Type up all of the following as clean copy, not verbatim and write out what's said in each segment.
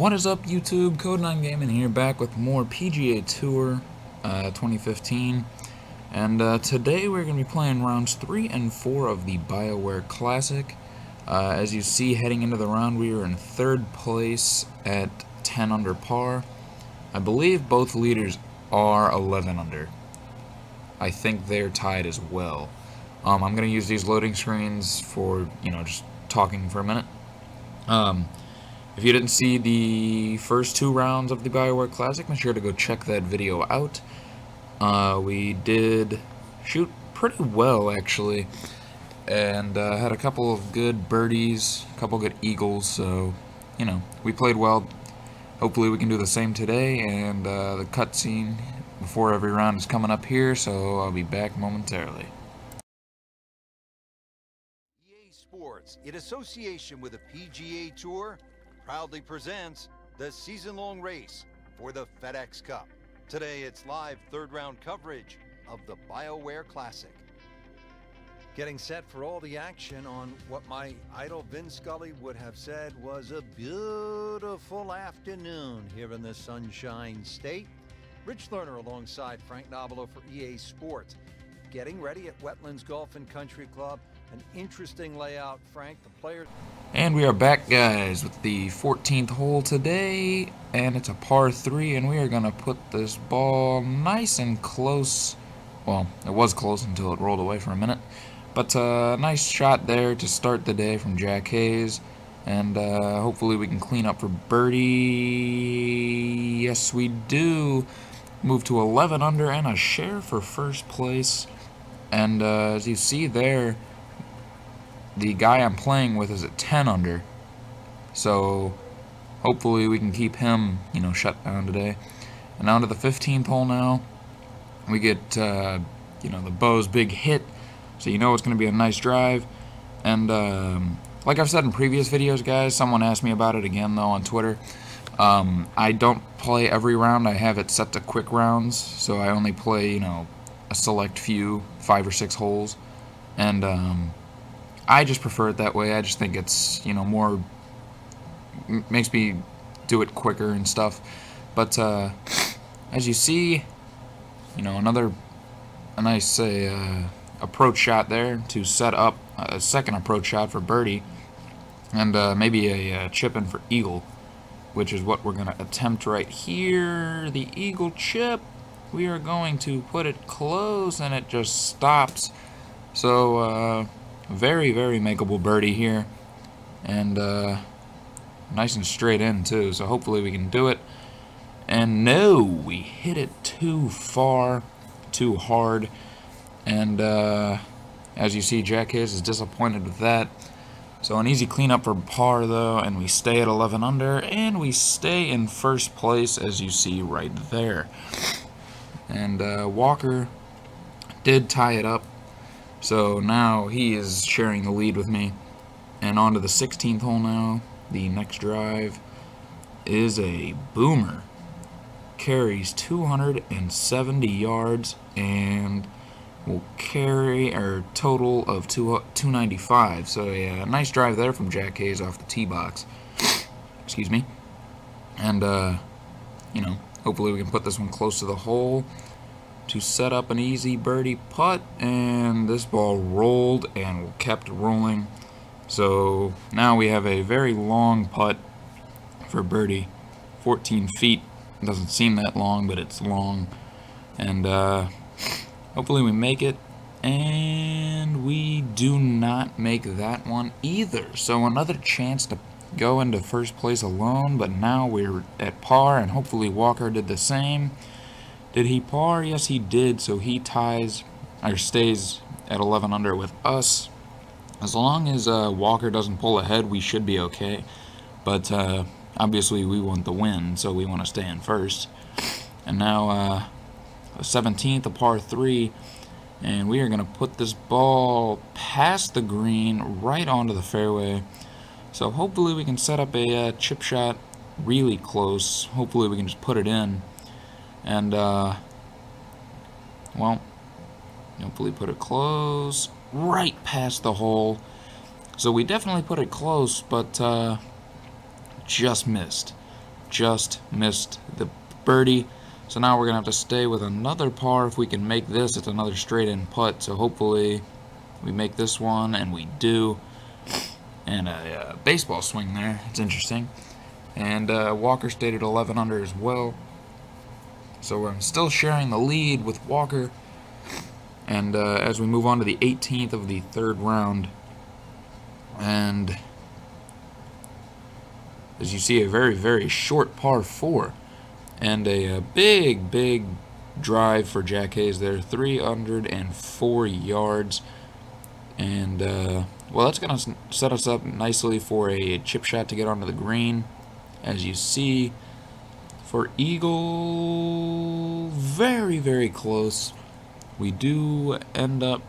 What is up, YouTube? Code9 Gaming here, back with more PGA Tour 2015. And today we're going to be playing rounds 3 and 4 of the BioWare Classic. As you see, heading into the round, we are in 3rd place at 10 under par. I believe both leaders are 11 under. I think they're tied as well. I'm going to use these loading screens for, just talking for a minute. If you didn't see the first 2 rounds of the BioWare Classic, make sure to go check that video out. We did shoot pretty well, actually, and had a couple of good birdies, a couple good eagles, so, we played well. Hopefully we can do the same today, and the cutscene before every round is coming up here, so I'll be back momentarily. PGA Sports, in association with the PGA Tour, proudly presents the season-long race for the FedEx Cup. Today it's live 3rd round coverage of the BioWare Classic. Getting set for all the action on what my idol Vin Scully would have said was a beautiful afternoon here in the Sunshine State. Rich Lerner alongside Frank Nobilo for EA Sports. Getting ready at Wetlands Golf and Country Club. An interesting layout, Frank. The players. And we are back, guys, with the 14th hole today, and it's a par 3, and we are going to put this ball nice and close. Well, it was close until it rolled away for a minute, but nice shot there to start the day from Jack Hayes, and hopefully we can clean up for birdie. Yes, we do. Move to 11 under and a share for first place, and as you see there, the guy I'm playing with is at 10 under, so hopefully we can keep him, shut down today. And on to the 15th hole now. We get, the Bo's big hit, so it's going to be a nice drive. And like I've said in previous videos, guys, someone asked me about it again, though, on Twitter. I don't play every round. I have it set to quick rounds, so I only play, a select few, 5 or 6 holes. And, I just prefer it that way. I just think it's, more, makes me do it quicker and stuff. But, as you see, a nice, approach shot there to set up a second approach shot for birdie. And, maybe a chip in for eagle, which is what we're going to attempt right here. The eagle chip. We are going to put it close, and it just stops. So, very, very makeable birdie here, and nice and straight in too, so hopefully we can do it. And no, we hit it too far, too hard, and as you see, Jack Hayes is disappointed with that. So an easy cleanup for par though, and we stay at 11 under, and we stay in first place, as you see right there. And Walker did tie it up, so now he is sharing the lead with me. And on to the 16th hole now. The next drive is a boomer. Carries 270 yards and will carry a total of 295. So yeah, a nice drive there from Jack Hayes off the tee box. Excuse me. And hopefully we can put this one close to the hole to set up an easy birdie putt, and this ball rolled and kept rolling. So now we have a very long putt for birdie, 14 feet. It doesn't seem that long, but it's long, and hopefully we make it. And we do not make that one either, so another chance to go into first place alone, but now we're at par, and hopefully Walker did the same. Did he par? Yes, he did. So he ties, or stays at 11 under with us. As long as Walker doesn't pull ahead, we should be okay. But obviously we want the win, so we want to stay in first. And now the 17th, a par 3, and we are going to put this ball past the green, right onto the fairway. So hopefully we can set up a chip shot really close. Hopefully we can just put it in. And, well, hopefully put it close, right past the hole. So we definitely put it close, but just missed. just missed the birdie. So now we're going to have to stay with another par. If we can make this, it's another straight-in putt. So hopefully we make this one, and we do. And a baseball swing there. It's interesting. And Walker stayed at 11 under as well. So I'm still sharing the lead with Walker. And as we move on to the 18th of the third round, and as you see, a very, very short par 4. And a big drive for Jack Hayes there, 304 yards. And, well, that's going to set us up nicely for a chip shot to get onto the green. As you see, for eagle, very, very close. We do end up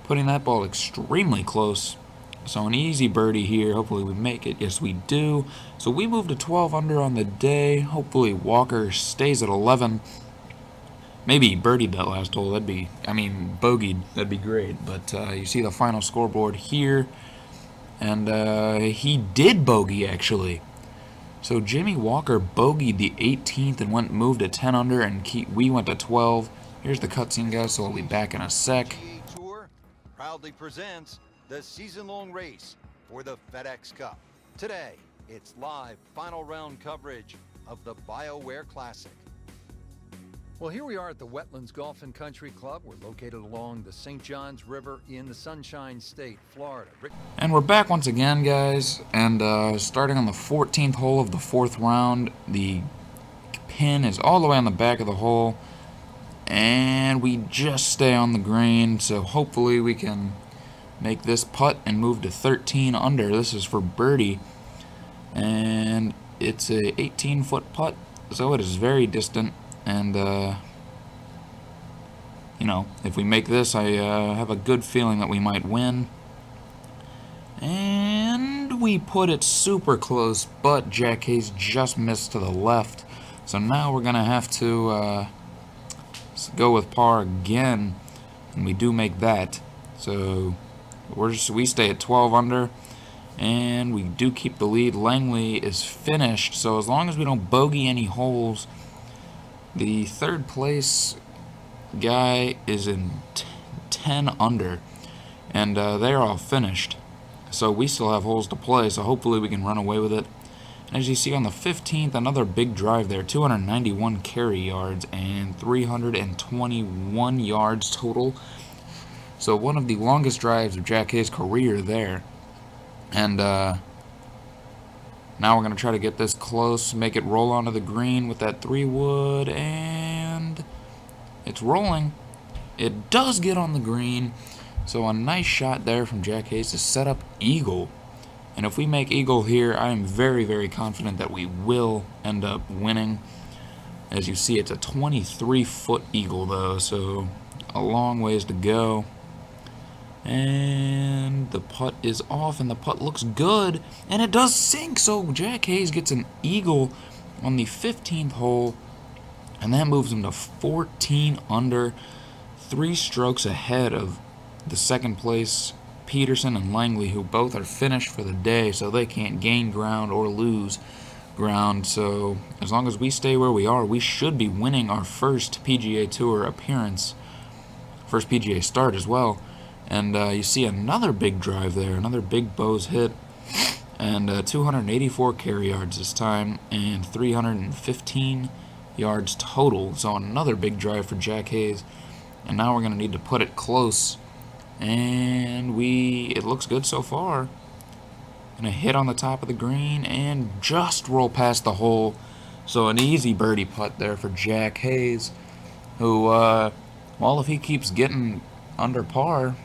putting that ball extremely close. So an easy birdie here. Hopefully we make it. Yes, we do. So we move to 12 under on the day. Hopefully Walker stays at 11. Maybe birdied that last hole. That'd be, I mean, bogeyed. That'd be great. But you see the final scoreboard here. And he did bogey, actually. So Jimmy Walker bogeyed the 18th and moved to 10 under, and we went to 12. Here's the cutscene, guys, so we'll be back in a sec. PGA Tour proudly presents the season-long race for the FedEx Cup. Today, it's live final round coverage of the BioWare Classic. Well, here we are at the Wetlands Golf and Country Club. We're located along the St. Johns River in the Sunshine State, Florida. And we're back once again, guys, and starting on the 14th hole of the 4th round, the pin is all the way on the back of the hole, and we just stay on the green, so hopefully we can make this putt and move to 13 under. This is for birdie, and it's a 18-foot putt, so it is very distant. And, you know, if we make this, I have a good feeling that we might win. And we put it super close, but Jack Hayes just missed to the left. So now we're going to have to go with par again, and we do make that. So we stay at 12 under, and we do keep the lead. Langley is finished, so as long as we don't bogey any holes, the third place guy is in 10 under, and they're all finished. So we still have holes to play, so hopefully we can run away with it. And as you see on the 15th, another big drive there, 291 carry yards and 321 yards total. So one of the longest drives of Jack Hayes' career there. And now we're going to try to get this close, make it roll onto the green with that 3-wood, and it's rolling. It does get on the green, so a nice shot there from Jack Hayes to set up eagle. And if we make eagle here, I am very, very confident that we will end up winning. As you see, it's a 23-foot eagle, though, so a long ways to go. And the putt is off, and the putt looks good, and it does sink, so Jack Hayes gets an eagle on the 15th hole, and that moves him to 14 under, 3 strokes ahead of the second place Peterson and Langley, who both are finished for the day, so they can't gain ground or lose ground. So as long as we stay where we are, we should be winning our first PGA Tour appearance, first PGA start as well. And you see another big drive there, another big Bose hit, and 284 carry yards this time, and 315 yards total. So another big drive for Jack Hayes. And now we're going to need to put it close, and it looks good so far. Gonna hit on the top of the green and just roll past the hole. So an easy birdie putt there for Jack Hayes, who, well, if he keeps getting under par,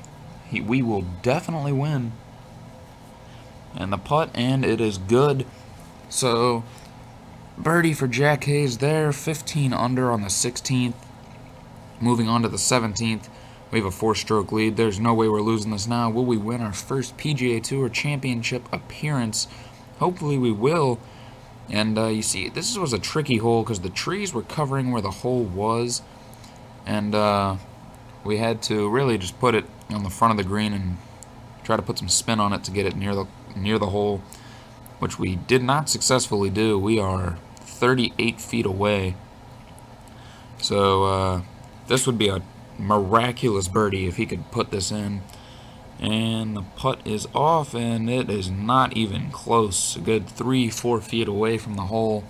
we will definitely win. And the putt, and it is good. So birdie for Jack Hayes there, 15 under on the 16th. Moving on to the 17th, we have a 4-stroke lead. There's no way we're losing this now. Will we win our first PGA Tour Championship appearance? Hopefully we will. And you see, this was a tricky hole because the trees were covering where the hole was. And we had to really just put it on the front of the green and try to put some spin on it to get it near the hole. which we did not successfully do. We are 38 feet away. So this would be a miraculous birdie if he could put this in. And the putt is off, and it is not even close. A good 3-4 feet away from the hole.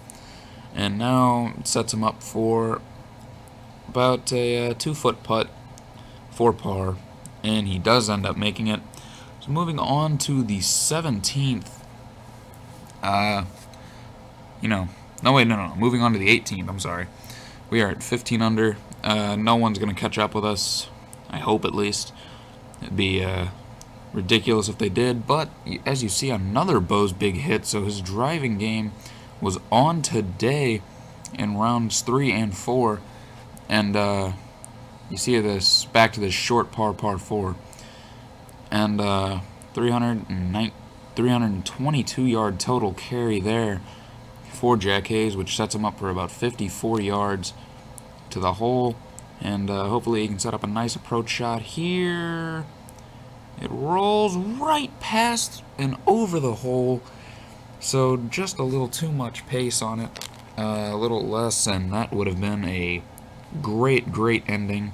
And now it sets him up for about a 2-foot putt for par. And he does end up making it. So moving on to the 17th. Moving on to the 18th, I'm sorry. We are at 15 under. No one's going to catch up with us. I hope, at least. It'd be ridiculous if they did, but as you see, another Bo's big hit, so his driving game was on today in rounds 3 and 4, and you see this back to this short par 4, and 322 yard total carry there for Jack Hayes, which sets him up for about 54 yards to the hole. And hopefully he can set up a nice approach shot here. It rolls right past and over the hole. So just a little too much pace on it. A little less, and that would have been a great ending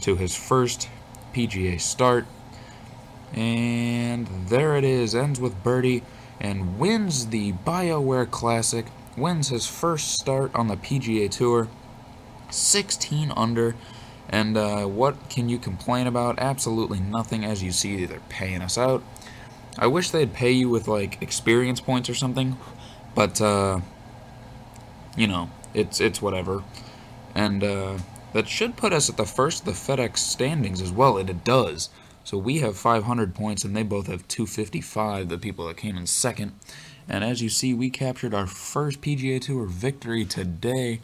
to his first PGA start. And there it is. Ends with birdie and wins the BioWare Classic. Wins his first start on the PGA Tour. 16 under, and what can you complain about? Absolutely nothing. As you see, they're paying us out. I wish they'd pay you with like experience points or something, but it's whatever. And that should put us at the first of the FedEx standings as well, and it does. So we have 500 points, and they both have 255, the people that came in second. And as you see, we captured our first PGA Tour victory today.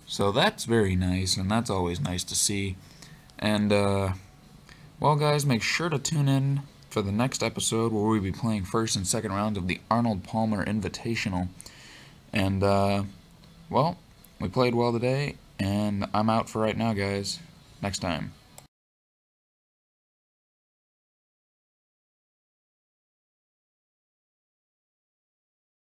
So that's very nice, and that's always nice to see. And, well, guys, make sure to tune in for the next episode where we'll be playing first and second rounds of the Arnold Palmer Invitational. And, well, we played well today, and I'm out for right now, guys. Next time.